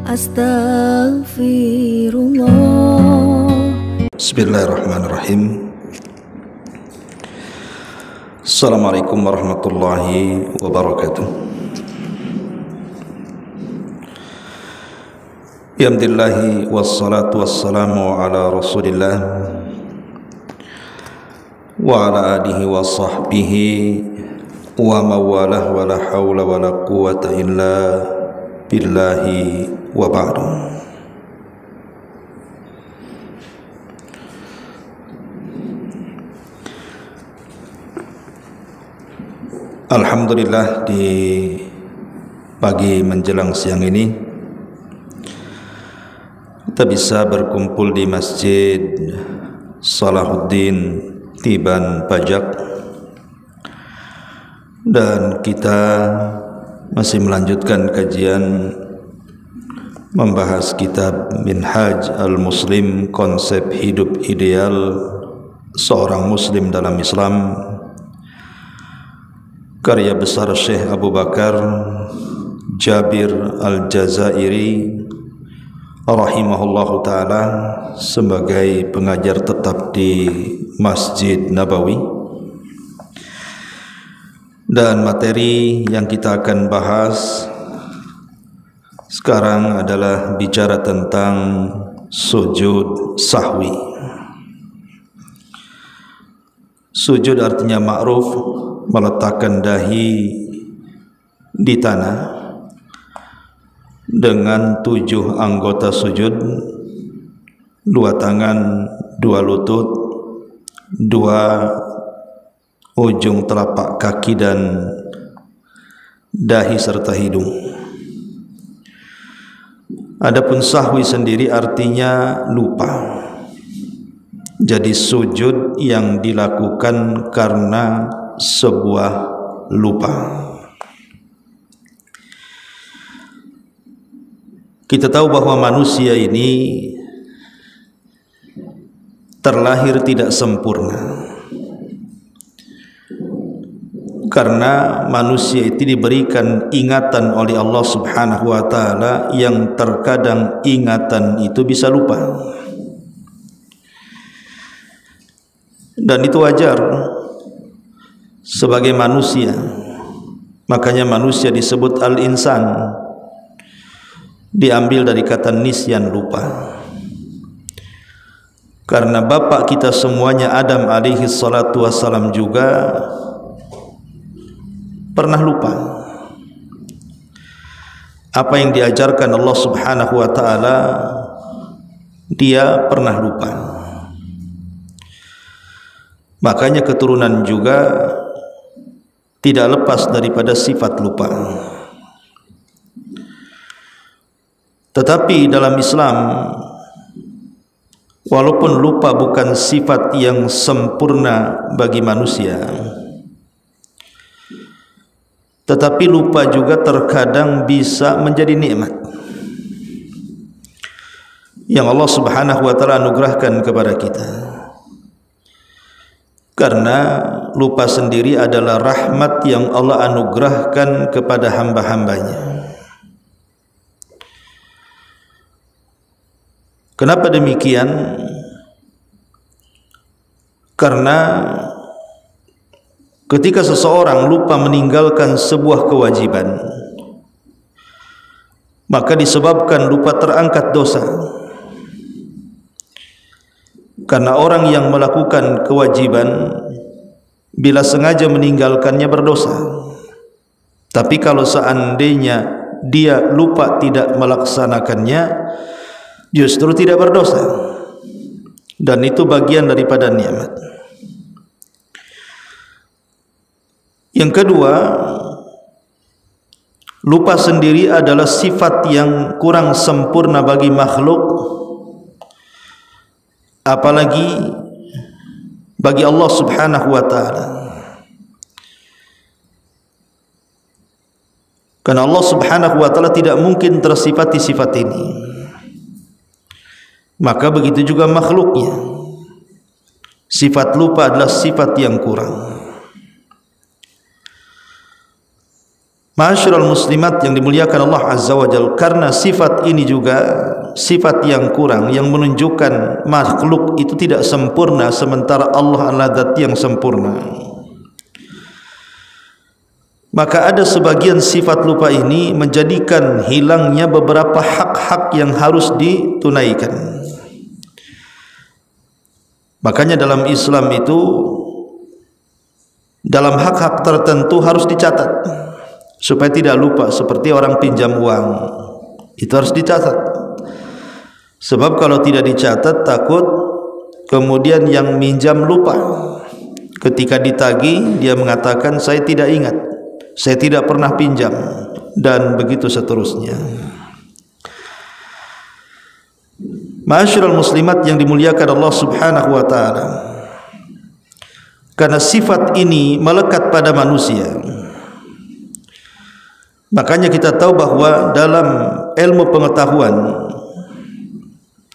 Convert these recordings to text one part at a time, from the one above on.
Astaghfirullah. Bismillahirrahmanirrahim. Assalamualaikum warahmatullahi wabarakatuh. Alhamdulillahi wassalatu wassalamu ala rasulillah wa ala alihi wa sahbihi wa mawalah wa la hawla wa la quwata illa billahi wa ba'du. Alhamdulillah, di pagi menjelang siang ini kita bisa berkumpul di Masjid Salahuddin Tiban Pajak, dan kita masih melanjutkan kajian membahas kitab Minhaj al-Muslim, konsep hidup ideal seorang muslim dalam Islam, karya besar Syekh Abu Bakar Jabir Al-Jazairi rahimahullahu ta'ala sebagai pengajar tetap di Masjid Nabawi. Dan materi yang kita akan bahas sekarang adalah bicara tentang sujud sahwi. Sujud artinya ma'ruf, meletakkan dahi di tanah dengan 7 anggota sujud: 2 tangan, 2 lutut, 2 ujung telapak kaki dan dahi serta hidung. Adapun sahwi sendiri artinya lupa. Jadi sujud yang dilakukan karena sebuah lupa. Kita tahu bahwa manusia ini terlahir tidak sempurna, karena manusia itu diberikan ingatan oleh Allah Subhanahu wa ta'ala yang terkadang ingatan itu bisa lupa, dan itu wajar sebagai manusia. Makanya manusia disebut al-insan, diambil dari kata nisyan, lupa. Karena bapak kita semuanya Adam alaihi salatu wassalam juga pernah lupa apa yang diajarkan Allah Subhanahu wa ta'ala. Dia pernah lupa. Makanya keturunan juga tidak lepas daripada sifat lupa. Tetapi dalam Islam, walaupun lupa bukan sifat yang sempurna bagi manusia, tetapi lupa juga terkadang bisa menjadi nikmat yang Allah Subhanahu wa ta'ala anugerahkan kepada kita. Karena lupa sendiri adalah rahmat yang Allah anugerahkan kepada hamba-hambanya. Kenapa demikian? Karena ketika seseorang lupa meninggalkan sebuah kewajiban, maka disebabkan lupa terangkat dosa. Karena orang yang melakukan kewajiban bila sengaja meninggalkannya berdosa. Tapi kalau seandainya dia lupa tidak melaksanakannya, justru tidak berdosa. Dan itu bagian daripada nikmat. Yang kedua, lupa sendiri adalah sifat yang kurang sempurna bagi makhluk, apalagi bagi Allah Subhanahu wa ta'ala. Karena Allah Subhanahu wa ta'ala tidak mungkin tersifati sifat ini, maka begitu juga makhluknya. Sifat lupa adalah sifat yang kurang. Ma'asyiral muslimat yang dimuliakan Allah Azza wa Jalla, karena sifat ini juga sifat yang kurang, yang menunjukkan makhluk itu tidak sempurna sementara Allah adalah zat yang sempurna. Maka ada sebagian sifat lupa ini menjadikan hilangnya beberapa hak-hak yang harus ditunaikan. Makanya dalam Islam itu, dalam hak-hak tertentu harus dicatat supaya tidak lupa. Seperti orang pinjam uang, itu harus dicatat. Sebab kalau tidak dicatat, takut kemudian yang minjam lupa. Ketika ditagih, dia mengatakan saya tidak ingat, saya tidak pernah pinjam, dan begitu seterusnya. Ma'asyiral muslimat yang dimuliakan Allah Subhanahu wa taala, karena sifat ini melekat pada manusia, makanya kita tahu bahwa dalam ilmu pengetahuan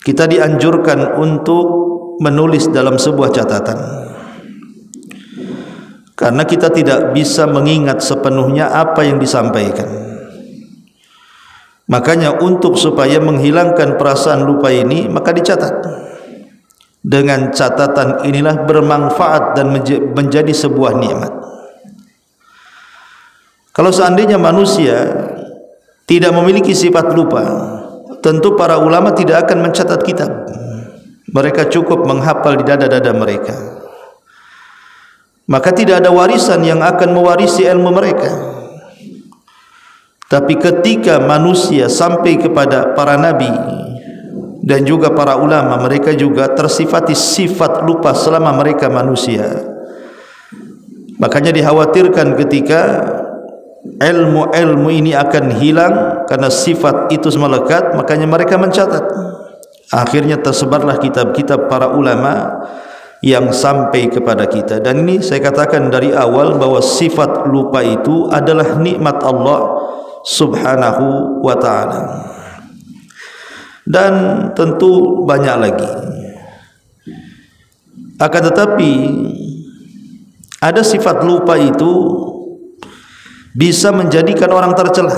kita dianjurkan untuk menulis dalam sebuah catatan, karena kita tidak bisa mengingat sepenuhnya apa yang disampaikan. Makanya untuk supaya menghilangkan perasaan lupa ini, maka dicatat. Dengan catatan inilah bermanfaat dan menjadi sebuah nikmat. Kalau seandainya manusia tidak memiliki sifat lupa, tentu para ulama tidak akan mencatat kitab. Mereka cukup menghafal di dada-dada mereka. Maka tidak ada warisan yang akan mewarisi ilmu mereka. Tapi ketika manusia sampai kepada para nabi dan juga para ulama, mereka juga tersifati sifat lupa selama mereka manusia. Makanya dikhawatirkan ketika ilmu-ilmu ini akan hilang karena sifat itu melekat, makanya mereka mencatat. Akhirnya tersebarlah kitab-kitab para ulama yang sampai kepada kita. Dan ini saya katakan dari awal bahwa sifat lupa itu adalah nikmat Allah Subhanahu wa ta'ala. Dan tentu banyak lagi. Akan tetapi ada sifat lupa itu bisa menjadikan orang tercela.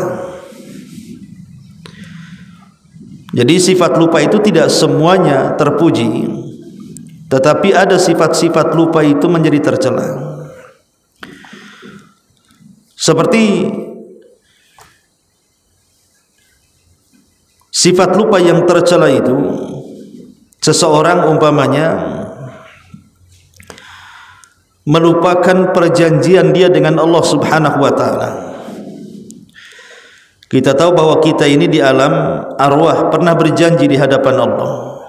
Jadi sifat lupa itu tidak semuanya terpuji, tetapi ada sifat-sifat lupa itu menjadi tercela. Seperti sifat lupa yang tercela itu, seseorang umpamanya melupakan perjanjian dia dengan Allah Subhanahu wa taala. Kita tahu bahwa kita ini di alam arwah pernah berjanji di hadapan Allah.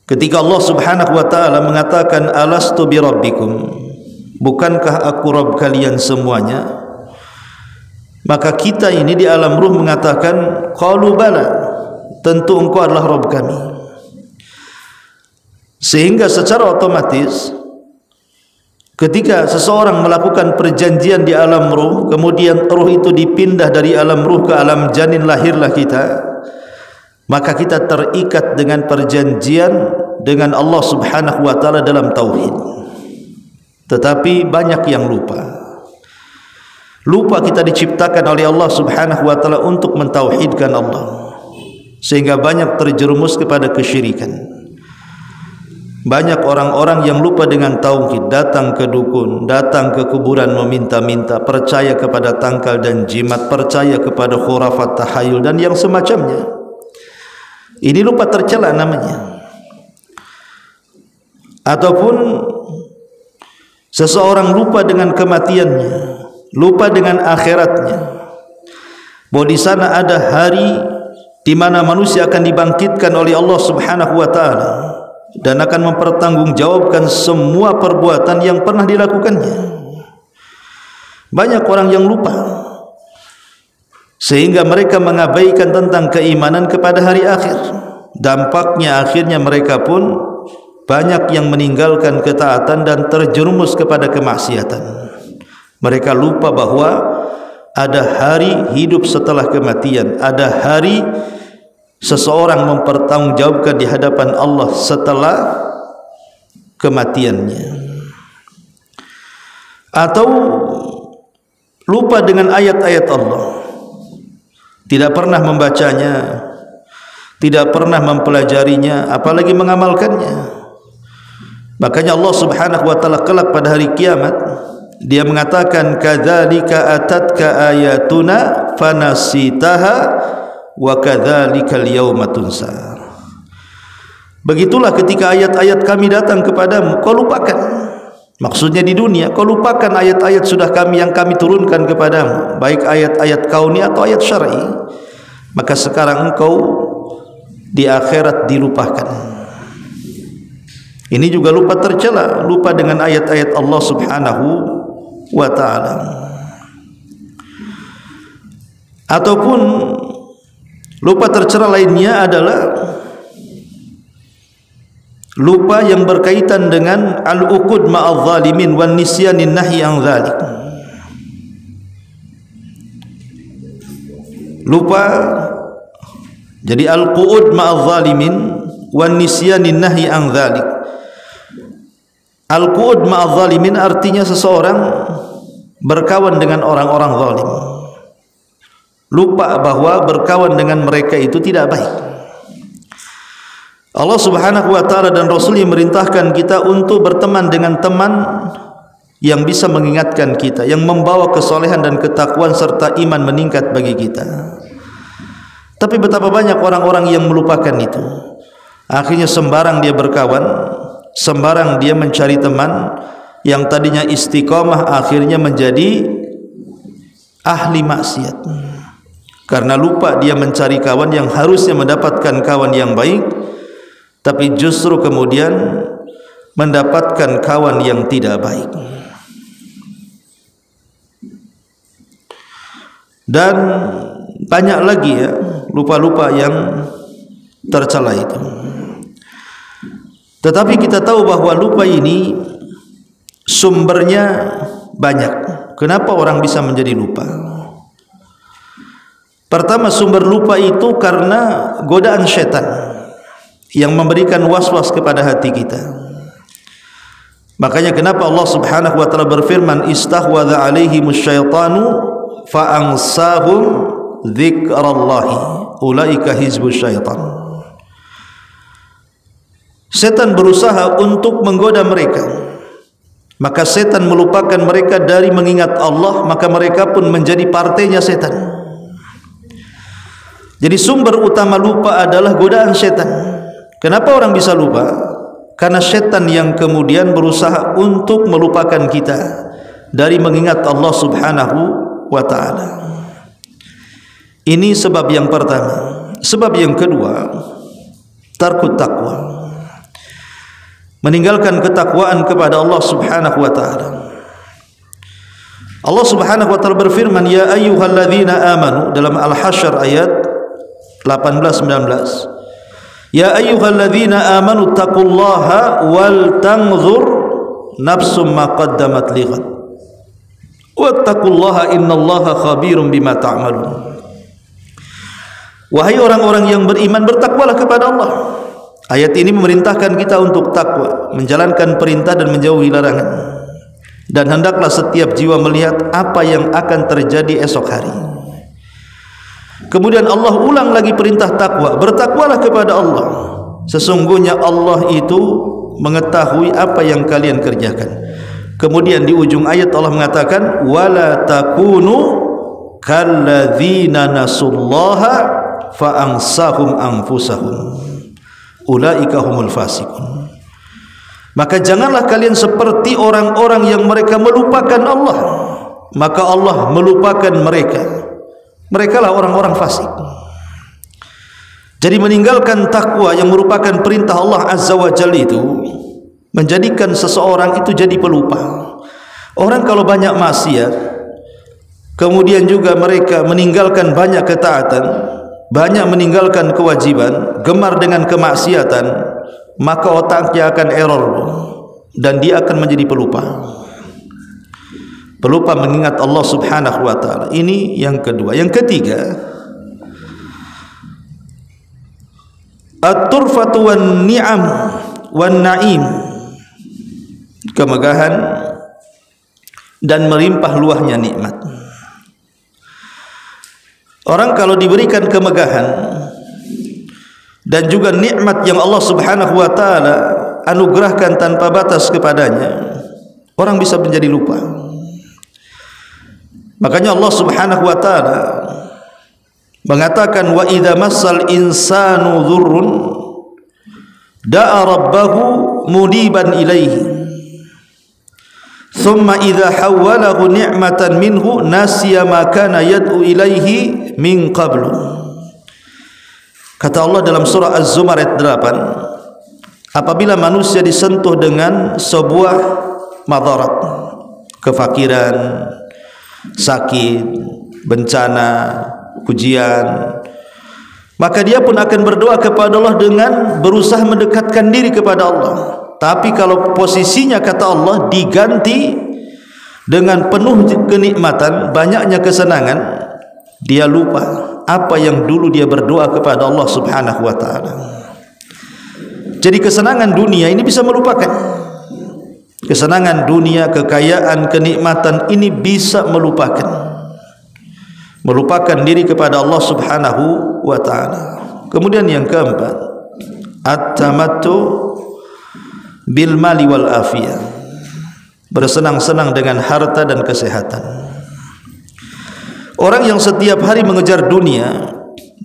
Ketika Allah Subhanahu wa taala mengatakan alastu bi rabbikum, bukankah aku Rabb kalian semuanya? Maka kita ini di alam ruh mengatakan qalu bala, tentu engkau adalah Rabb kami. Sehingga secara otomatis ketika seseorang melakukan perjanjian di alam ruh, kemudian ruh itu dipindah dari alam ruh ke alam janin, lahirlah kita, maka kita terikat dengan perjanjian dengan Allah Subhanahu wa taala dalam tauhid. Tetapi banyak yang lupa. Lupa kita diciptakan oleh Allah Subhanahu wa taala untuk mentauhidkan Allah, sehingga banyak terjerumus kepada kesyirikan. Banyak orang-orang yang lupa dengan tauhid, datang ke dukun, datang ke kuburan meminta-minta, percaya kepada tangkal dan jimat, percaya kepada khurafat, tahayul dan yang semacamnya. Ini lupa tercela namanya. Ataupun seseorang lupa dengan kematiannya, lupa dengan akhiratnya, bahwa di sana ada hari di mana manusia akan dibangkitkan oleh Allah Subhanahu wa taala dan akan mempertanggungjawabkan semua perbuatan yang pernah dilakukannya. Banyak orang yang lupa, sehingga mereka mengabaikan tentang keimanan kepada hari akhir. Dampaknya akhirnya mereka pun banyak yang meninggalkan ketaatan dan terjerumus kepada kemaksiatan. Mereka lupa bahwa ada hari hidup setelah kematian, ada hari seseorang mempertanggungjawabkan di hadapan Allah setelah kematiannya. Atau lupa dengan ayat-ayat Allah, tidak pernah membacanya, tidak pernah mempelajarinya, apalagi mengamalkannya. Makanya Allah Subhanahu wa taala kelak pada hari kiamat Dia mengatakan kadzalika atatka ayatuna fanasitaha wa kadzalikal yauma tunsa. Begitulah ketika ayat-ayat kami datang kepadamu kau lupakan. Maksudnya di dunia kau lupakan ayat-ayat sudah yang kami turunkan kepadamu, baik ayat-ayat kauni atau ayat syar'i. Maka sekarang engkau di akhirat dilupakan. Ini juga lupa tercela, lupa dengan ayat-ayat Allah Subhanahu wa ta'ala. Ataupun lupa tercela lainnya adalah lupa yang berkaitan dengan al-uqud ma'adh zalimin wan nisyanin nahi an dzalik. Lupa, jadi al-qu'ud ma'adh zalimin wan nisyanin nahi an dzalik. Al-qu'ud ma'adh zalimin artinya seseorang berkawan dengan orang-orang zalim, lupa bahwa berkawan dengan mereka itu tidak baik. Allah Subhanahu wa ta'ala dan Rasulnya merintahkan kita untuk berteman dengan teman yang bisa mengingatkan kita, yang membawa kesolehan dan ketakwaan serta iman meningkat bagi kita. Tapi betapa banyak orang-orang yang melupakan itu. Akhirnya sembarang dia berkawan, sembarang dia mencari teman, yang tadinya istiqamah akhirnya menjadi ahli maksiat. Karena lupa dia mencari kawan yang harusnya mendapatkan kawan yang baik, tapi justru kemudian mendapatkan kawan yang tidak baik. Dan banyak lagi ya lupa-lupa yang tercela itu. Tetapi kita tahu bahwa lupa ini sumbernya banyak. Kenapa orang bisa menjadi lupa? Pertama, sumber lupa itu karena godaan syaitan yang memberikan was-was kepada hati kita. Makanya kenapa Allah Subhanahu wa taala berfirman istahwadha alaihimus syaitanu fa ansahum dzikrallahi ulaika hizbus syaitan. Setan berusaha untuk menggoda mereka, maka setan melupakan mereka dari mengingat Allah, maka mereka pun menjadi partainya setan. Jadi sumber utama lupa adalah godaan setan. Kenapa orang bisa lupa? Karena setan yang kemudian berusaha untuk melupakan kita dari mengingat Allah Subhanahu wa ta'ala. Ini sebab yang pertama. Sebab yang kedua, tarkut taqwa, meninggalkan ketakwaan kepada Allah Subhanahu wa ta'ala. Allah Subhanahu wa ta'ala berfirman ya ayyuhalladzina amanu dalam Al-Hasyr ayat 18-19. Ya ayyuhalladzina amanu taqullaha wal tanzur nafsum ma qaddamat lighad wattaqullaha innallaha khabirum bima ta'malun. Wahai orang-orang yang beriman, bertakwalah kepada Allah. Ayat ini memerintahkan kita untuk takwa, menjalankan perintah dan menjauhi larangan. Dan hendaklah setiap jiwa melihat apa yang akan terjadi esok hari. Kemudian Allah ulang lagi perintah takwa, bertakwalah kepada Allah. Sesungguhnya Allah itu mengetahui apa yang kalian kerjakan. Kemudian di ujung ayat Allah mengatakan wala takunu kalladzina nasullaha fa ansahum anfusahum ulaika humul fasiqun. Maka janganlah kalian seperti orang-orang yang mereka melupakan Allah, maka Allah melupakan mereka. Mereka lah orang-orang fasik. Jadi meninggalkan takwa yang merupakan perintah Allah Azza wa Jalla itu menjadikan seseorang itu jadi pelupa. Orang kalau banyak maksiat, kemudian juga mereka meninggalkan banyak ketaatan, banyak meninggalkan kewajiban, gemar dengan kemaksiatan, maka otaknya akan error dan dia akan menjadi pelupa. Pelupa mengingat Allah Subhanahu wa ta'ala. Ini yang kedua. Yang ketiga, at-turfatu wan ni'am wan na'im, kemegahan dan melimpah luahnya nikmat. Orang kalau diberikan kemegahan dan juga nikmat yang Allah Subhanahu wa taala anugerahkan tanpa batas kepadanya, orang bisa menjadi lupa. Makanya Allah Subhanahu wa taala mengatakan, wa idza massal insanu dzurrun da'a rabbahu muniban ilaihi thumma idza hawwalahu ni'matan minhu nasiya ma kana yad'u ilaihi min qablu. Kata Allah dalam surah Az-Zumar ayat 8, apabila manusia disentuh dengan sebuah madarat, kefakiran, sakit, bencana, ujian, maka dia pun akan berdoa kepada Allah dengan berusaha mendekatkan diri kepada Allah. Tapi kalau posisinya, kata Allah, diganti dengan penuh kenikmatan, banyaknya kesenangan, dia lupa apa yang dulu dia berdoa kepada Allah Subhanahu wa taala. Jadi kesenangan dunia ini bisa melupakan. Kesenangan dunia, kekayaan, kenikmatan ini bisa melupakan diri kepada Allah Subhanahu wa taala. Kemudian yang keempat, at-tamattu bil mali wal afiyah, bersenang-senang dengan harta dan kesehatan. Orang yang setiap hari mengejar dunia,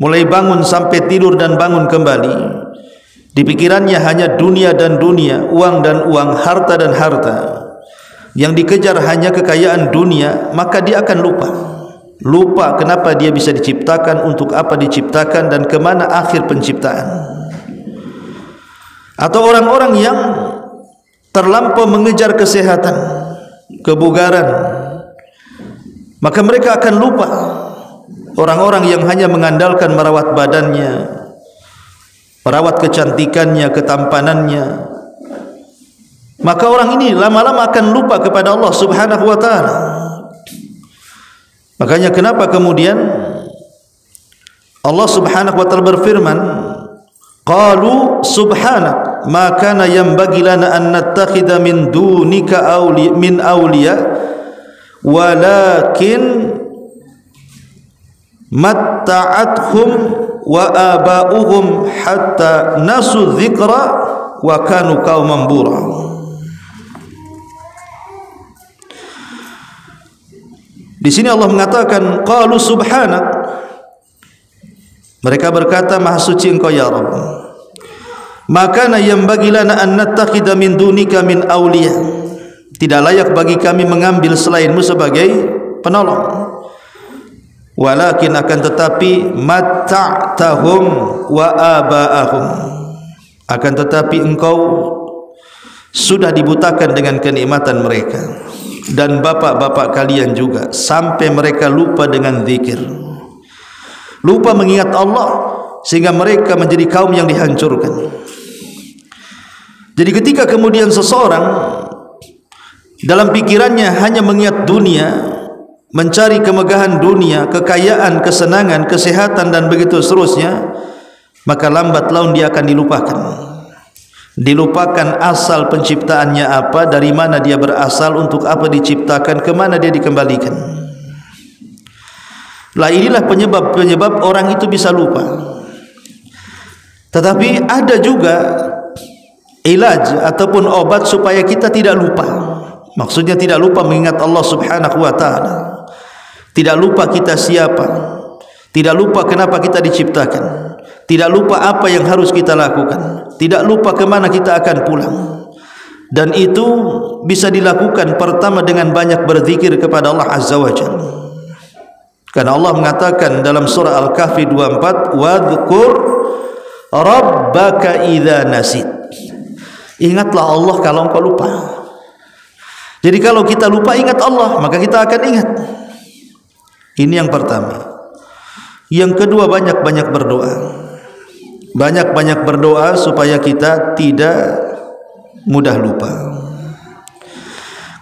mulai bangun sampai tidur dan bangun kembali, di pikirannya hanya dunia dan dunia, uang dan uang, harta dan harta, yang dikejar hanya kekayaan dunia, maka dia akan lupa kenapa dia bisa diciptakan, untuk apa diciptakan, dan kemana akhir penciptaan. Atau orang-orang yang terlampau mengejar kesehatan, kebugaran, maka mereka akan lupa. Orang-orang yang hanya mengandalkan merawat badannya, merawat kecantikannya, ketampanannya, maka orang ini lama-lama akan lupa kepada Allah Subhanahu wa taala. Makanya kenapa kemudian Allah Subhanahu wa taala berfirman, qalu subhanak ma kana yanbaghi lana an nattakhidha min dunika awliya walakin matta'athum wa aba'uhum hatta nasu dzikra wa kanu qauman bura. Di sini Allah mengatakan qalu subhanak, mereka berkata, maha suci Engkau ya Rabb, maka yang bagi lana an nattakhidha min dunika min awliya, tidak layak bagi kami mengambil selainmu sebagai penolong. Walakin akan tetapi matta'tahum wa aba'ahum, akan tetapi engkau sudah dibutakan dengan kenikmatan mereka dan bapak-bapak kalian juga, sampai mereka lupa dengan zikir, lupa mengingat Allah, sehingga mereka menjadi kaum yang dihancurkan. Jadi ketika kemudian seseorang dalam pikirannya hanya mengingat dunia, mencari kemegahan dunia, kekayaan, kesenangan, kesehatan, dan begitu seterusnya, maka lambat laun dia akan dilupakan asal penciptaannya apa, dari mana dia berasal, untuk apa diciptakan, kemana dia dikembalikan. Lah inilah penyebab orang itu bisa lupa. Tetapi ada juga ilaj ataupun obat supaya kita tidak lupa. Maksudnya tidak lupa mengingat Allah Subhanahu wa taala, tidak lupa kita siapa, tidak lupa kenapa kita diciptakan, tidak lupa apa yang harus kita lakukan, tidak lupa kemana kita akan pulang. Dan itu bisa dilakukan pertama dengan banyak berzikir kepada Allah Azza wa Jalla. Karena Allah mengatakan dalam surah Al-Kahfi 24, wadhkur rabbaka idza nasit, ingatlah Allah kalau engkau lupa. Jadi kalau kita lupa ingat Allah, maka kita akan ingat. Ini yang pertama. Yang kedua, banyak-banyak berdoa. Banyak-banyak berdoa supaya kita tidak mudah lupa.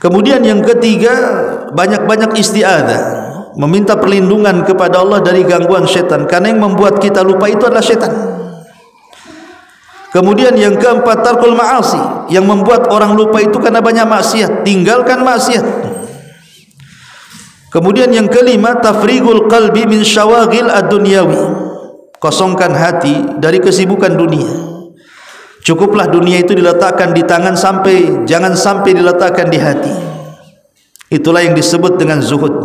Kemudian yang ketiga, banyak-banyak isti'adzah, meminta perlindungan kepada Allah dari gangguan syaitan, karena yang membuat kita lupa itu adalah syaitan. Kemudian yang keempat, tarkul ma'asi, yang membuat orang lupa itu karena banyak maksiat. Tinggalkan maksiat. Kemudian yang kelima, tafrigul qalbi min syawaghil ad-dunyawi. Kosongkan hati dari kesibukan dunia. Cukuplah dunia itu diletakkan di tangan, jangan sampai diletakkan di hati. Itulah yang disebut dengan zuhud.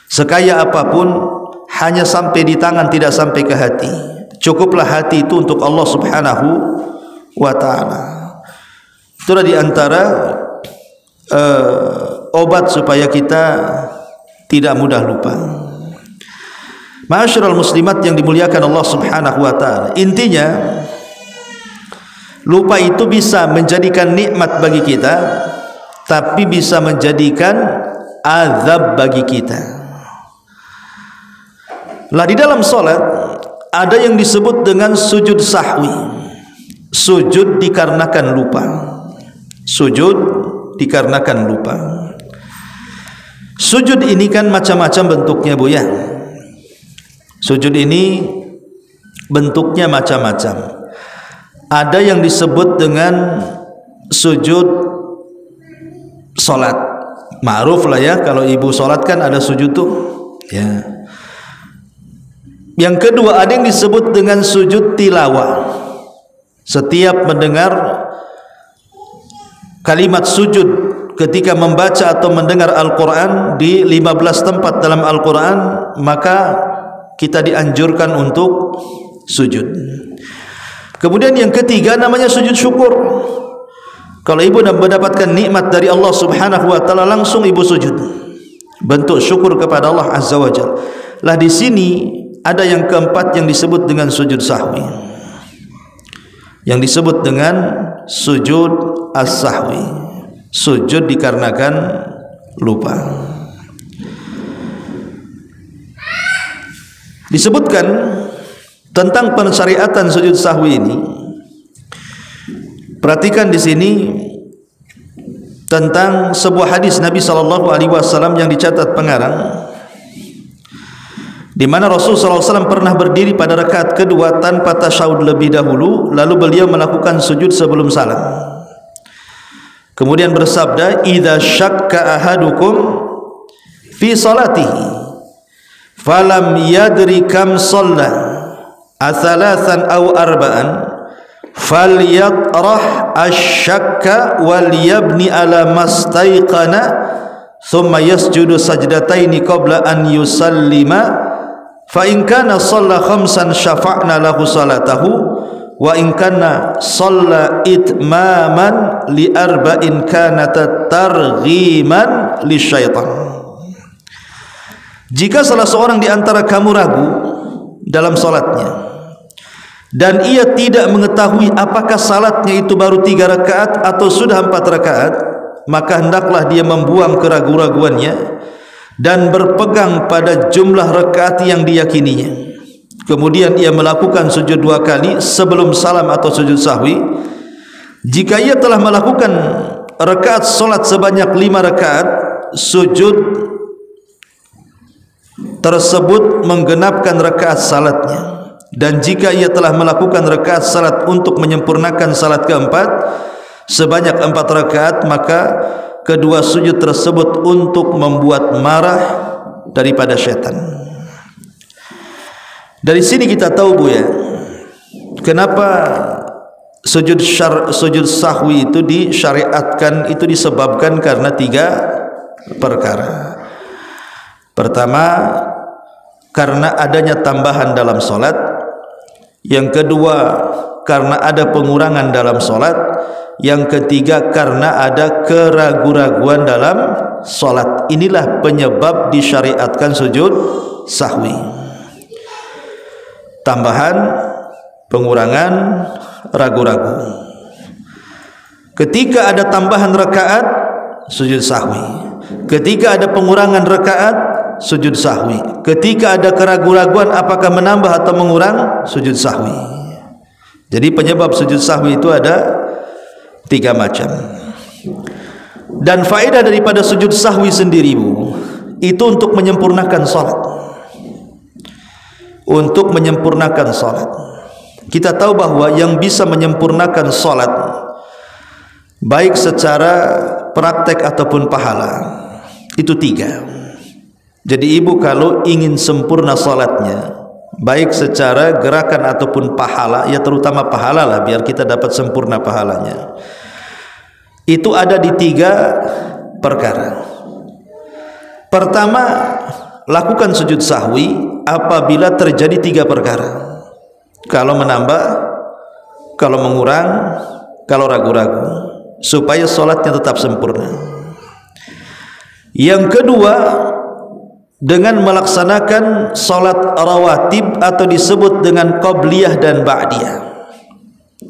Sekaya apapun hanya sampai di tangan, tidak sampai ke hati. Cukuplah hati itu untuk Allah Subhanahu wa ta'ala. Itulah di antara obat supaya kita tidak mudah lupa. Ma'asyiral muslimat yang dimuliakan Allah Subhanahu wa ta'ala, intinya lupa itu bisa menjadikan nikmat bagi kita, tapi bisa menjadikan azab bagi kita. Lah di dalam salat ada yang disebut dengan sujud sahwi. Sujud dikarenakan lupa. Sujud dikarenakan lupa. Sujud ini kan macam-macam bentuknya, Bu ya. Sujud ini bentuknya macam-macam. Ada yang disebut dengan sujud salat. Ma'ruf lah ya, kalau ibu salat kan ada sujud tuh. Ya. Yang kedua ada yang disebut dengan sujud tilawah. Setiap mendengar kalimat sujud ketika membaca atau mendengar Al-Quran di 15 tempat dalam Al-Quran, maka kita dianjurkan untuk sujud. Kemudian yang ketiga namanya sujud syukur. Kalau ibu mendapatkan nikmat dari Allah Subhanahu wa ta'ala, langsung ibu sujud, bentuk syukur kepada Allah Azza wa Jalla. Lah di sini ada yang keempat yang disebut dengan sujud sahwi, yang disebut dengan sujud as-sahwi. Sujud dikarenakan lupa. Disebutkan tentang pensyariatan sujud sahwi ini. Perhatikan di sini tentang sebuah hadis Nabi SAW yang dicatat pengarang, di mana Rasul SAW pernah berdiri pada rakaat kedua tanpa tasyahud lebih dahulu, lalu beliau melakukan sujud sebelum salam. Kemudian bersabda, "Idza syakka ahadukum fi salatihi falam yadri kam shalla athalathan aw arba'an falyatrah asy-syakka wal yabni ala mastaiqana thumma yasjudu sajdataini qabla an yusallima fa in kana shalla khamsan syafa'na lahu salatahu wa in kana shalla itmaman li arba'in kanat targhiman lisyaitan." Jika salah seorang di antara kamu ragu dalam salatnya dan ia tidak mengetahui apakah salatnya itu baru 3 rakaat atau sudah 4 rakaat, maka hendaklah dia membuang keraguan-raguannya dan berpegang pada jumlah rakaat yang diyakininya. Kemudian ia melakukan sujud 2 kali sebelum salam atau sujud sahwi. Jika ia telah melakukan rakaat solat sebanyak 5 rakaat, sujud tersebut menggenapkan rakaat salatnya. Dan jika ia telah melakukan rakaat salat untuk menyempurnakan salat keempat sebanyak 4 rakaat, maka kedua sujud tersebut untuk membuat marah daripada syaitan. Dari sini kita tahu, Bu ya, kenapa sujud sahwi itu disyariatkan. Itu disebabkan karena 3 perkara. Pertama, karena adanya tambahan dalam solat. Yang kedua, karena ada pengurangan dalam solat. Yang ketiga, karena ada keraguan-raguan dalam solat. Inilah penyebab disyariatkan sujud sahwi. Tambahan, pengurangan, ragu-ragu. Ketika ada tambahan rakaat, sujud sahwi. Ketika ada pengurangan rakaat, sujud sahwi. Ketika ada keraguan-raguan apakah menambah atau mengurang, sujud sahwi. Jadi penyebab sujud sahwi itu ada 3 macam. Dan faedah daripada sujud sahwi sendiri, Bu, itu untuk menyempurnakan salat. Untuk menyempurnakan salat. Kita tahu bahwa yang bisa menyempurnakan salat, baik secara praktek ataupun pahala, itu 3. Jadi ibu kalau ingin sempurna salatnya, baik secara gerakan ataupun pahala, ya terutama pahala lah, biar kita dapat sempurna pahalanya, itu ada di 3 perkara. Pertama, lakukan sujud sahwi apabila terjadi 3 perkara. Kalau menambah, kalau mengurang, kalau ragu-ragu, supaya salatnya tetap sempurna. Yang kedua, dengan melaksanakan salat rawatib atau disebut dengan qabliyah dan ba'diyah.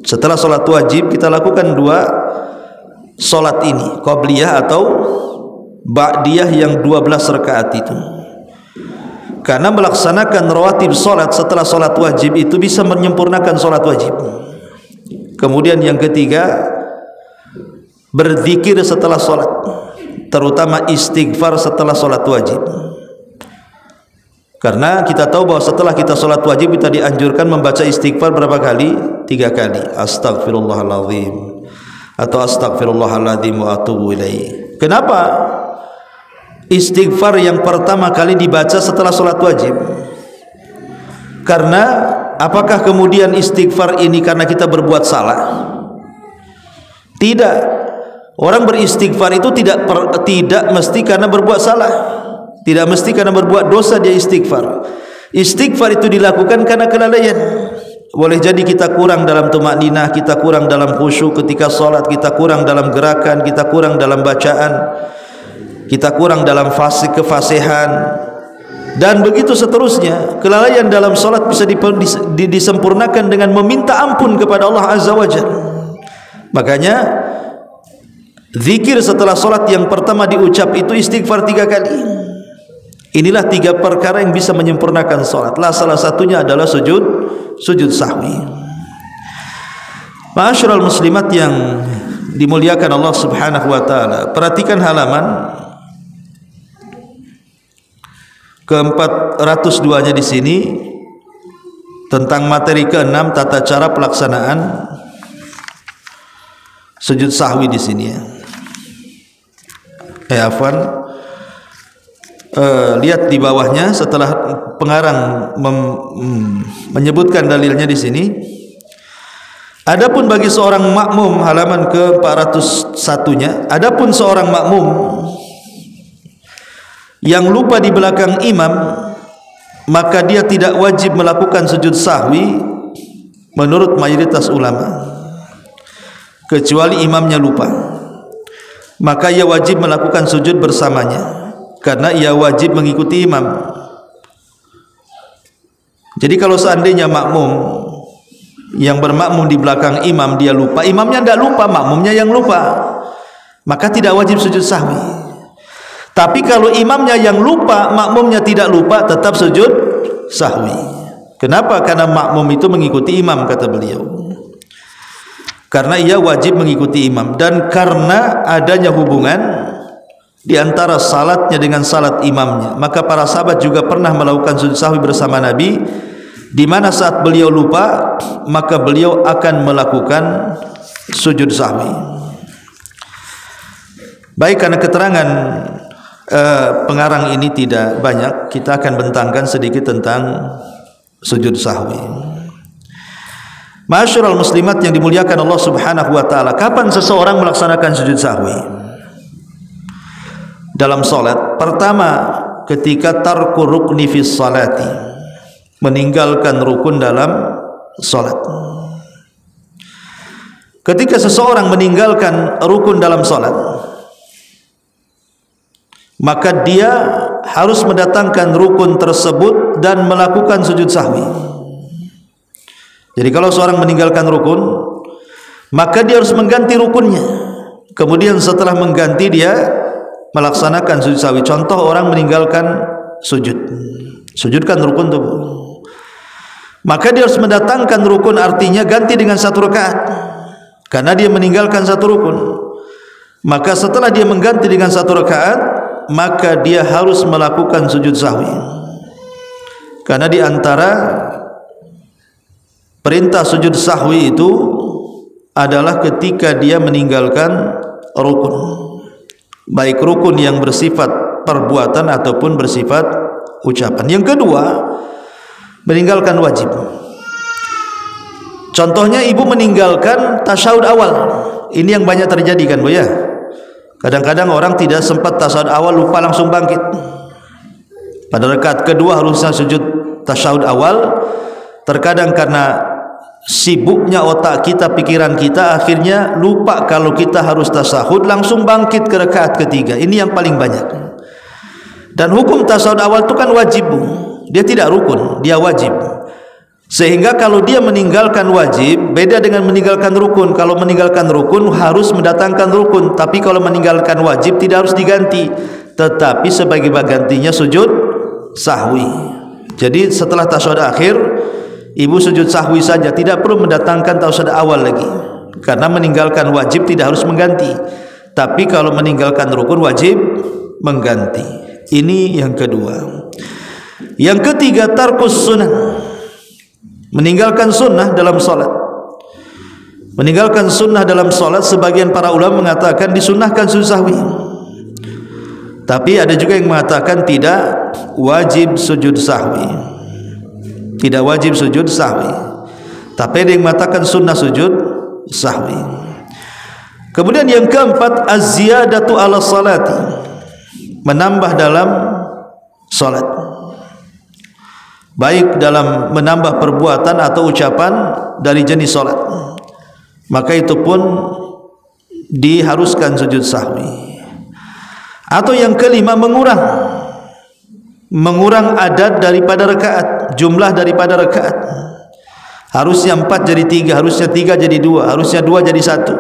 Setelah salat wajib kita lakukan 2 salat ini, qabliyah atau ba'diyah yang 12 rakaat itu. Karena melaksanakan rawatib salat setelah salat wajib itu bisa menyempurnakan salat wajib. Kemudian yang ketiga, berzikir setelah salat, terutama istighfar setelah salat wajib. Karena kita tahu bahwa setelah kita salat wajib kita dianjurkan membaca istighfar berapa kali? 3 kali. Astaghfirullahaladzim atau astaghfirullahaladzim wa atubu ilaih. Kenapa istighfar yang pertama kali dibaca setelah salat wajib? Karena apakah kemudian istighfar ini karena kita berbuat salah? Tidak. Orang beristighfar itu tidak mesti karena berbuat salah. Tidak mesti karena berbuat dosa dia istighfar. Istighfar itu dilakukan karena kelalaian. Boleh jadi kita kurang dalam tumakninah, kita kurang dalam khusyuk ketika salat, kita kurang dalam gerakan, kita kurang dalam bacaan, kita kurang dalam kefasihan, dan begitu seterusnya. Kelalaian dalam salat bisa disempurnakan dengan meminta ampun kepada Allah Azza wa Jalla. Makanya zikir setelah salat yang pertama diucap itu istighfar 3 kali. Inilah 3 perkara yang bisa menyempurnakan salat. Salah satunya adalah sujud sahwi. Ma'asyiral muslimat yang dimuliakan Allah Subhanahu wa taala, perhatikan halaman ke-402-nya di sini tentang materi ke-6, tata cara pelaksanaan sujud sahwi di sini ya. Lihat di bawahnya setelah pengarang menyebutkan dalilnya di sini. Adapun bagi seorang makmum, halaman ke-401-nya, adapun seorang makmum yang lupa di belakang imam, maka dia tidak wajib melakukan sujud sahwi menurut mayoritas ulama, kecuali imamnya lupa. Maka ia wajib melakukan sujud bersamanya, karena ia wajib mengikuti imam. Jadi kalau seandainya makmum yang bermakmum di belakang imam dia lupa, imamnya tidak lupa, makmumnya yang lupa, maka tidak wajib sujud sahwi. Tapi kalau imamnya yang lupa, makmumnya tidak lupa, tetap sujud sahwi. Kenapa? Karena makmum itu mengikuti imam, kata beliau. Karena ia wajib mengikuti imam, dan karena adanya hubungan di antara salatnya dengan salat imamnya, maka para sahabat juga pernah melakukan sujud sahwi bersama Nabi, di mana saat beliau lupa maka beliau akan melakukan sujud sahwi. Baik, karena keterangan pengarang ini tidak banyak, kita akan bentangkan sedikit tentang sujud sahwi. Ma'asyiral muslimat yang dimuliakan Allah Subhanahu wa taala, kapan seseorang melaksanakan sujud sahwi? Dalam salat. Pertama, ketika tarku rukni fis salati, meninggalkan rukun dalam salat. Ketika seseorang meninggalkan rukun dalam salat, maka dia harus mendatangkan rukun tersebut dan melakukan sujud sahwi. Jadi kalau seorang meninggalkan rukun, maka dia harus mengganti rukunnya. Kemudian setelah mengganti, dia melaksanakan sujud sahwi. Contoh, orang meninggalkan sujudkan rukun tubuh, maka dia harus mendatangkan rukun, artinya ganti dengan 1 rakaat. Karena dia meninggalkan 1 rukun, maka setelah dia mengganti dengan 1 rakaat, maka dia harus melakukan sujud sahwi. Karena di antara perintah sujud sahwi itu adalah ketika dia meninggalkan rukun, baik rukun yang bersifat perbuatan ataupun bersifat ucapan. Yang kedua, meninggalkan wajib. Contohnya ibu meninggalkan tasyahud awal. Ini yang banyak terjadi kan Bu ya. Kadang-kadang orang tidak sempat tasyahud awal, lupa langsung bangkit. Pada rakaat kedua harusnya sujud tasyahud awal. Terkadang karena sibuknya otak kita, pikiran kita, akhirnya lupa kalau kita harus tasyahud, langsung bangkit ke rakaat ketiga. Ini yang paling banyak. Dan hukum tasyahud awal itu kan wajib, dia tidak rukun, dia wajib. Sehingga kalau dia meninggalkan wajib, beda dengan meninggalkan rukun. Kalau meninggalkan rukun harus mendatangkan rukun, tapi kalau meninggalkan wajib tidak harus diganti, tetapi sebagai gantinya sujud sahwi. Jadi setelah tasyahud akhir, ibu sujud sahwi saja, tidak perlu mendatangkan tasyahud awal lagi, karena meninggalkan wajib tidak harus mengganti. Tapi kalau meninggalkan rukun wajib mengganti. Ini yang kedua. Yang ketiga, tarkus sunnah, meninggalkan sunnah dalam salat. Meninggalkan sunnah dalam salat, sebagian para ulama mengatakan disunnahkan sujud sahwi. Tapi ada juga yang mengatakan tidak wajib sujud sahwi. Tidak wajib sujud sahwi. Tapi ada yang mengatakan sunnah sujud sahwi. Kemudian yang keempat, az-ziyadatu ala salati, menambah dalam salat, baik dalam menambah perbuatan atau ucapan dari jenis salat, maka itu pun diharuskan sujud sahwi. Atau yang kelima, mengurang adat daripada rakaat, jumlah daripada rakaat. Harusnya 4 jadi 3, harusnya 3 jadi 2, harusnya 2 jadi 1.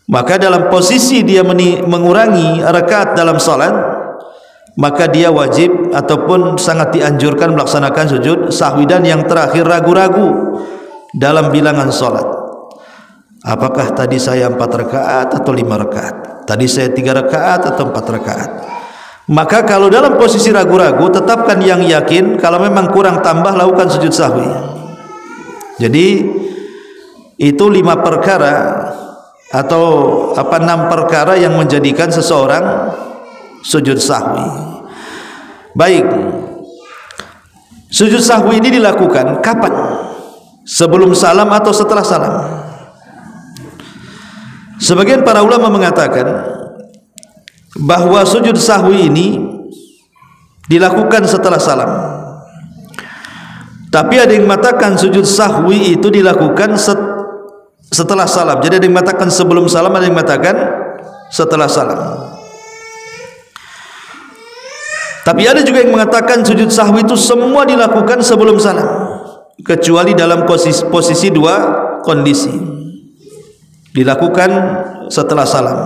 Maka dalam posisi dia mengurangi rakaat dalam salat, maka dia wajib ataupun sangat dianjurkan melaksanakan sujud sahwi. Dan yang terakhir, ragu-ragu dalam bilangan salat. Apakah tadi saya 4 rakaat atau 5 rakaat? Tadi saya 3 rakaat atau 4 rakaat? Maka kalau dalam posisi ragu-ragu, tetapkan yang yakin. Kalau memang kurang tambah, lakukan sujud sahwi. Jadi itu 5 perkara atau 6 perkara yang menjadikan seseorang sujud sahwi. Baik, sujud sahwi ini dilakukan kapan? Sebelum salam atau setelah salam? Sebagian para ulama mengatakan bahwa sujud sahwi ini dilakukan setelah salam. Tapi ada yang mengatakan sujud sahwi itu dilakukan setelah salam. Jadi ada yang mengatakan sebelum salam, ada yang mengatakan setelah salam. Tapi ada juga yang mengatakan sujud sahwi itu semua dilakukan sebelum salam, kecuali dalam posisi 2 kondisi. Dilakukan setelah salam.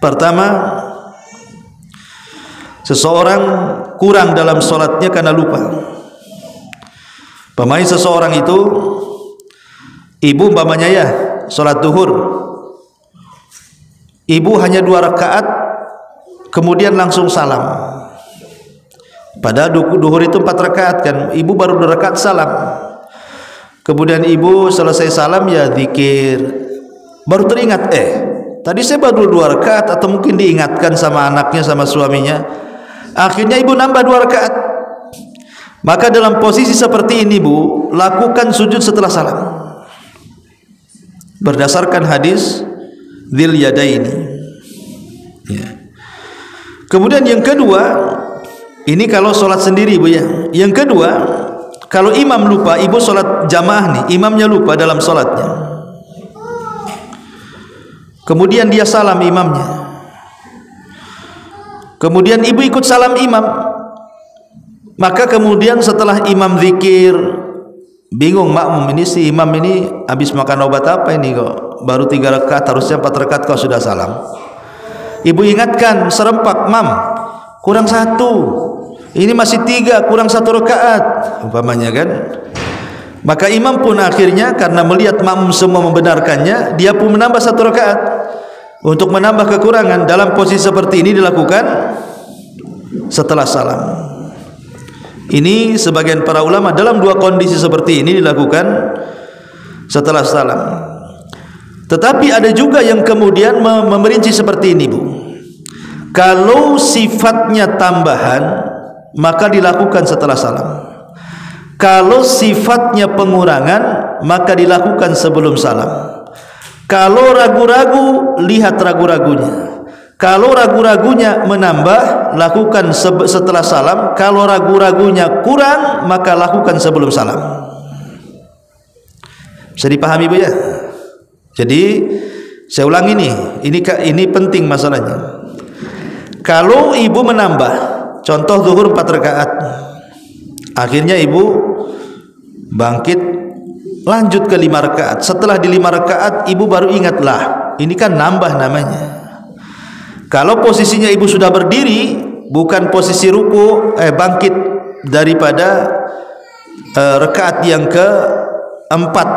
Pertama, seseorang kurang dalam sholatnya karena lupa. Pemain seseorang itu, ibu umpamanya ya sholat duhur, ibu hanya 2 rakaat kemudian langsung salam. Padahal duhur itu 4 rakaat kan, ibu baru 2 rakaat salam. Kemudian ibu selesai salam ya zikir, baru teringat, tadi saya baru 2 rakaat, atau mungkin diingatkan sama anaknya, sama suaminya. Akhirnya ibu nambah 2 rakaat. Maka dalam posisi seperti ini Bu, lakukan sujud setelah salam, berdasarkan hadis Dzil Yadaini ya. Kemudian yang kedua, ini kalau sholat sendiri Bu ya. Yang kedua, kalau imam lupa, ibu sholat jamaah nih, imamnya lupa dalam sholatnya, kemudian dia salam imamnya, kemudian ibu ikut salam imam, maka kemudian setelah imam zikir, bingung makmum, ini si imam ini habis makan obat apa ini kok baru 3 rakaat, harusnya 4 rakaat kau sudah salam. Ibu ingatkan serempak, mam kurang 1, ini masih 3, kurang 1 rakaat umpamanya kan. Maka imam pun akhirnya karena melihat makmum semua membenarkannya, dia pun menambah 1 rakaat untuk menambah kekurangan. Dalam posisi seperti ini dilakukan setelah salam. Ini sebagian para ulama dalam 2 kondisi seperti ini dilakukan setelah salam. Tetapi ada juga yang kemudian memerinci seperti ini Bu. Kalau sifatnya tambahan, maka dilakukan setelah salam. Kalau sifatnya pengurangan, maka dilakukan sebelum salam. Kalau ragu-ragu, lihat ragu-ragunya. Kalau ragu-ragunya menambah, lakukan setelah salam. Kalau ragu-ragunya kurang, maka lakukan sebelum salam. Bisa dipahami Bu ya? Jadi saya ulang ini penting masalahnya. Kalau ibu menambah, contoh zuhur 4 rakaat, akhirnya ibu bangkit lanjut ke 5 rakaat. Setelah di 5 rakaat ibu baru ingatlah, ini kan nambah namanya. Kalau posisinya ibu sudah berdiri, bukan posisi ruku, bangkit daripada rakaat yang keempat,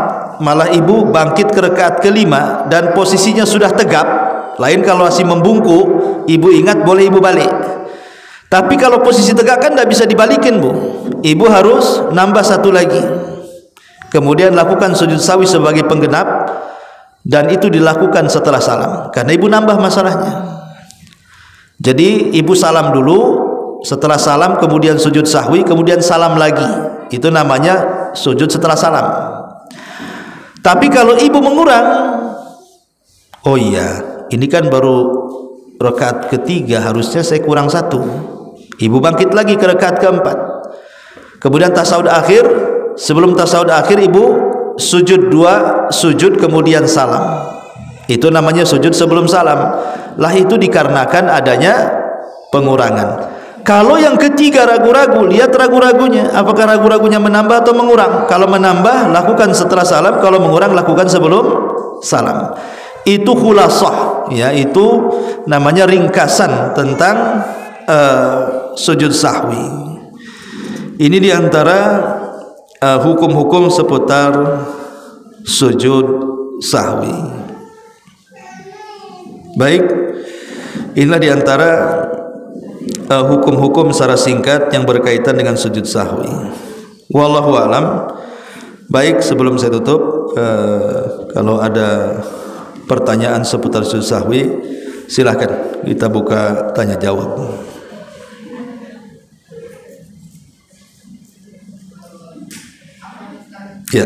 malah ibu bangkit ke rakaat kelima dan posisinya sudah tegap. Lain kalau masih membungkuk, ibu ingat boleh ibu balik. Tapi kalau posisi tegak kan tidak bisa dibalikin Bu. Ibu harus nambah satu lagi. Kemudian lakukan sujud sahwi sebagai penggenap, dan itu dilakukan setelah salam. Karena ibu nambah masalahnya. Jadi ibu salam dulu, setelah salam kemudian sujud sahwi, kemudian salam lagi. Itu namanya sujud setelah salam. Tapi kalau ibu mengurang, oh iya, ini kan baru rakaat ketiga, harusnya saya kurang satu. Ibu bangkit lagi ke rakaat keempat. Kemudian tasawuf akhir, sebelum tasawuf akhir ibu sujud 2 sujud kemudian salam. Itu namanya sujud sebelum salam. Lah itu dikarenakan adanya pengurangan. Kalau yang ketiga ragu-ragu, lihat ragu-ragunya, apakah ragu-ragunya menambah atau mengurang. Kalau menambah lakukan setelah salam, kalau mengurang lakukan sebelum salam. Itu khulasah, ya, itu namanya ringkasan tentang sujud sahwi. Ini diantara hukum-hukum seputar sujud sahwi. Baik, inilah diantara hukum-hukum secara singkat yang berkaitan dengan sujud sahwi. Wallahu a'lam. Baik, sebelum saya tutup, kalau ada pertanyaan seputar sujud sahwi, silahkan kita buka tanya jawab. Ya.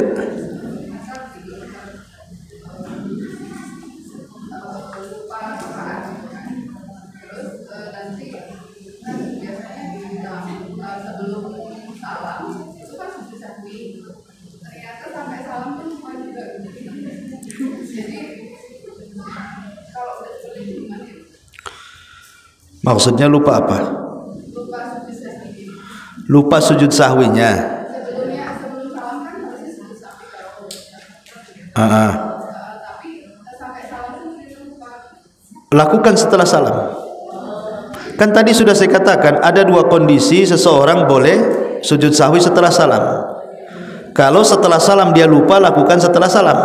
Maksudnya lupa apa? Lupa sujud sahwinya. Lakukan setelah salam. Kan tadi sudah saya katakan ada 2 kondisi seseorang boleh sujud sahwi setelah salam. Kalau setelah salam dia lupa, lakukan setelah salam.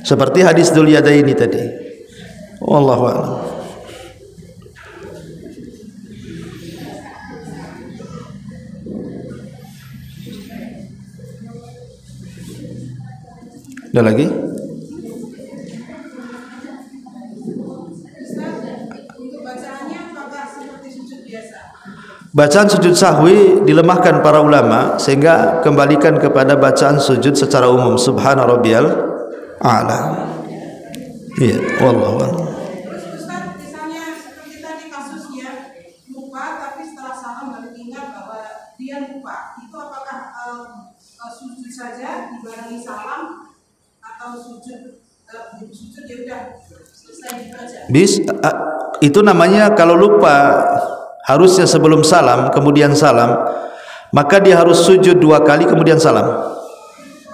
Seperti hadis Dzul Yadaini tadi. Wallahu a'lam. Ada lagi? Bacaan sujud sahwi dilemahkan para ulama, sehingga kembalikan kepada bacaan sujud secara umum. Subhana rabbiyal a'la. Iya, wallahu a'lam. Terus Ustaz, misalnya seperti tadi kasusnya lupa tapi setelah salam baru ingat bahwa dia lupa. Itu apakah sujud saja dibarengi salam atau sujud ya udah selesai gitu aja? Itu namanya kalau lupa harusnya sebelum salam kemudian salam, maka dia harus sujud 2 kali kemudian salam.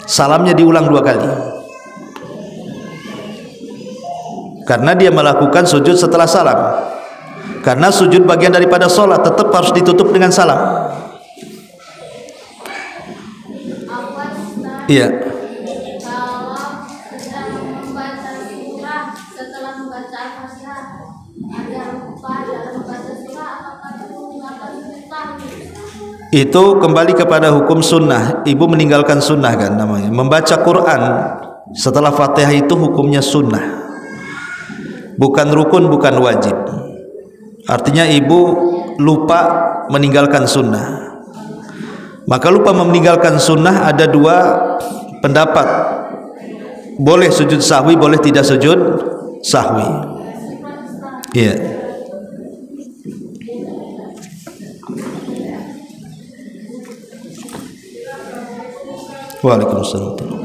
Salamnya diulang 2 kali. Karena dia melakukan sujud setelah salam. Karena sujud bagian daripada sholat, tetap harus ditutup dengan salam. Iya. Itu kembali kepada hukum sunnah. Ibu meninggalkan sunnah kan namanya. Membaca Quran setelah Fatihah itu hukumnya sunnah, bukan rukun, bukan wajib. Artinya ibu lupa meninggalkan sunnah. Maka lupa meninggalkan sunnah ada dua pendapat. Boleh sujud sahwi, boleh tidak sujud sahwi. Iya. Waalaikumsalam.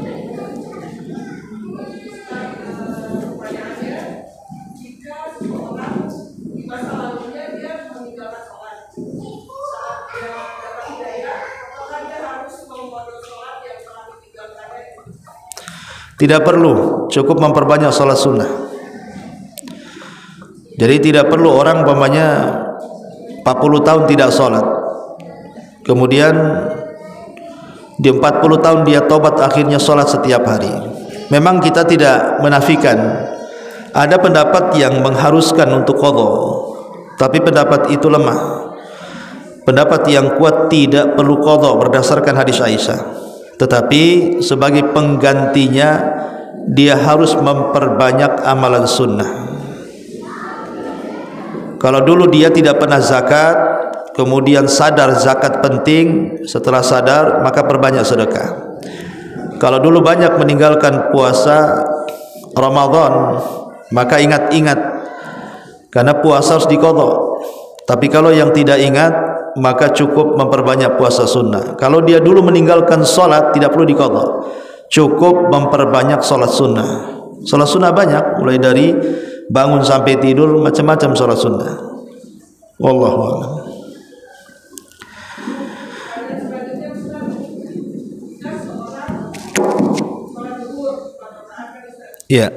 Tidak perlu, cukup memperbanyak salat sunnah. Jadi tidak perlu orang umpamanya 40 tahun tidak salat, kemudian di 40 tahun dia tobat akhirnya salat setiap hari. Memang kita tidak menafikan ada pendapat yang mengharuskan untuk qadha, tapi pendapat itu lemah. Pendapat yang kuat tidak perlu qadha berdasarkan hadis Aisyah. Tetapi sebagai penggantinya dia harus memperbanyak amalan sunnah. Kalau dulu dia tidak pernah zakat, kemudian sadar zakat penting, setelah sadar maka perbanyak sedekah. Kalau dulu banyak meninggalkan puasa Ramadan, maka ingat-ingat karena puasa harus diqadha. Tapi kalau yang tidak ingat, maka cukup memperbanyak puasa sunnah. Kalau dia dulu meninggalkan salat, tidak perlu diqadha, cukup memperbanyak salat sunnah. Salat sunnah banyak, mulai dari bangun sampai tidur, macam-macam salat sunnah. Wallahu a'lam. Iya.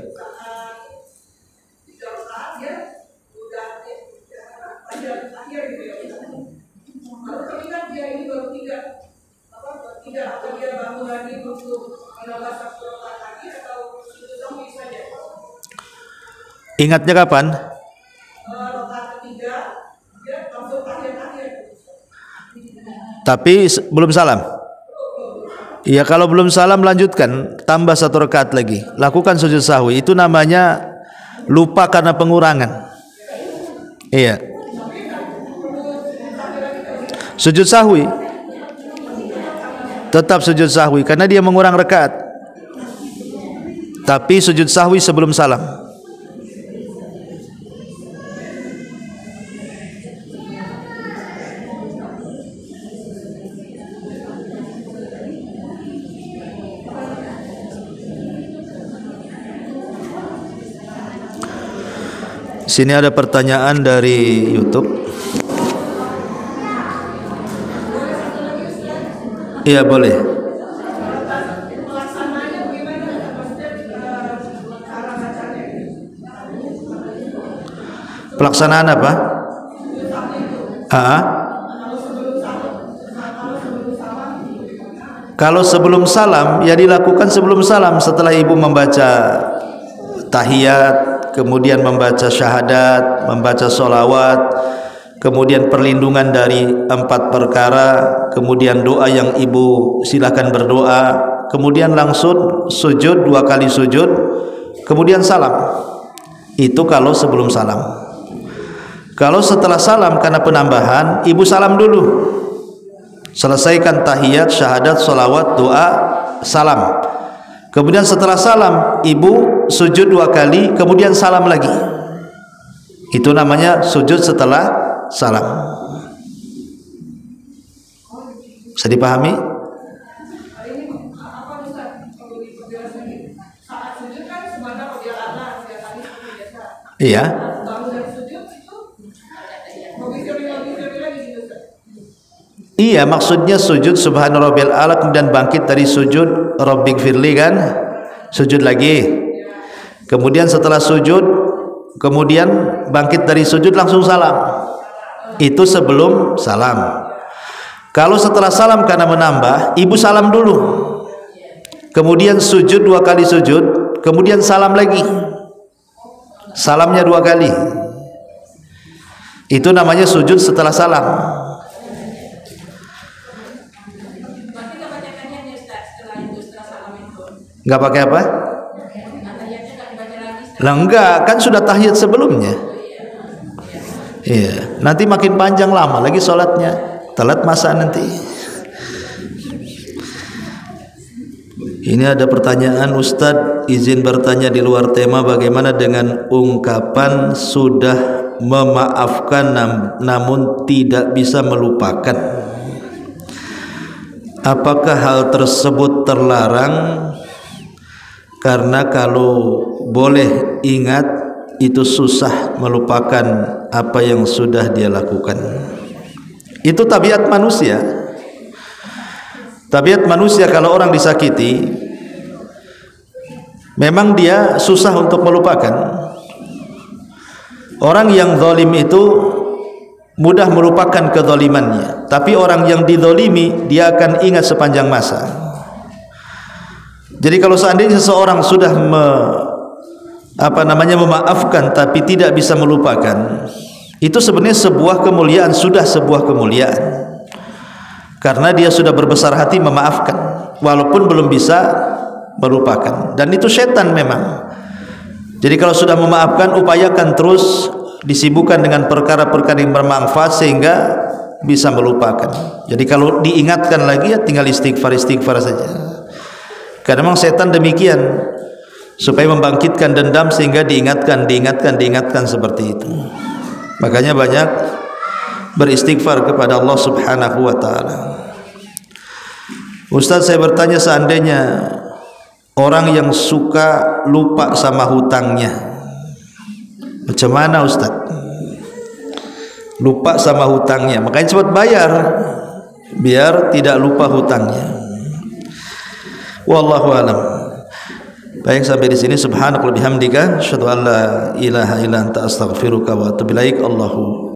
Ingatnya kapan? Tapi belum salam. Ya, kalau belum salam lanjutkan, tambah 1 rakaat lagi. Lakukan sujud sahwi. Itu namanya lupa karena pengurangan. Iya. Sujud sahwi. Tetap sujud sahwi karena dia mengurang rakaat. Tapi sujud sahwi sebelum salam. Sini ada pertanyaan dari YouTube. Iya, boleh. Pelaksanaan apa? Kalau sebelum salam, ya dilakukan sebelum salam, setelah ibu membaca tahiyat, kemudian membaca syahadat, membaca sholawat, kemudian perlindungan dari 4 perkara, kemudian doa yang ibu silakan berdoa, kemudian langsung sujud 2 kali sujud, kemudian salam. Itu kalau sebelum salam. Kalau setelah salam karena penambahan, ibu salam dulu. Selesaikan tahiyat, syahadat, sholawat, doa, salam. Kemudian setelah salam, ibu sujud 2 kali, kemudian salam lagi. Itu namanya sujud setelah salam. Bisa dipahami? Iya. Iya, maksudnya sujud subhana rabbil a'la kemudian bangkit dari sujud rabbighfirli kan? Sujud lagi. Kemudian setelah sujud, kemudian bangkit dari sujud langsung salam. Itu sebelum salam. Kalau setelah salam karena menambah, ibu salam dulu. Kemudian sujud 2 kali sujud, kemudian salam lagi. Salamnya 2 kali. Itu namanya sujud setelah salam. Enggak pakai apa? Lah enggak, kan sudah tahiyat sebelumnya. Iya, nanti makin panjang lama lagi sholatnya, telat masa nanti. Ini ada pertanyaan, Ustadz, izin bertanya di luar tema, bagaimana dengan ungkapan sudah memaafkan namun tidak bisa melupakan? Apakah hal tersebut terlarang? Karena kalau boleh ingat itu susah melupakan apa yang sudah dia lakukan. Itu tabiat manusia. Tabiat manusia, kalau orang disakiti memang dia susah untuk melupakan. Orang yang zalim itu mudah melupakan kezalimannya, tapi orang yang dizalimi dia akan ingat sepanjang masa. Jadi kalau seandainya seseorang sudah memaafkan tapi tidak bisa melupakan, itu sebenarnya sebuah kemuliaan, sudah sebuah kemuliaan. Karena dia sudah berbesar hati memaafkan walaupun belum bisa melupakan. Dan itu setan memang. Jadi kalau sudah memaafkan, upayakan terus disibukkan dengan perkara-perkara yang bermanfaat sehingga bisa melupakan. Jadi kalau diingatkan lagi, ya tinggal istighfar saja. Karena memang setan demikian, supaya membangkitkan dendam sehingga diingatkan seperti itu. Makanya banyak beristighfar kepada Allah Subhanahu wa taala. Ustaz, saya bertanya, seandainya orang yang suka lupa sama hutangnya, macam mana Ustaz? Lupa sama hutangnya, makanya cepat bayar biar tidak lupa hutangnya. Wallahu alam. Baik, sampai di sini. Subhanakallahumma bihamdika asyhadu an la ilaha illa anta astaghfiruka wa atubu ilaik. Allahu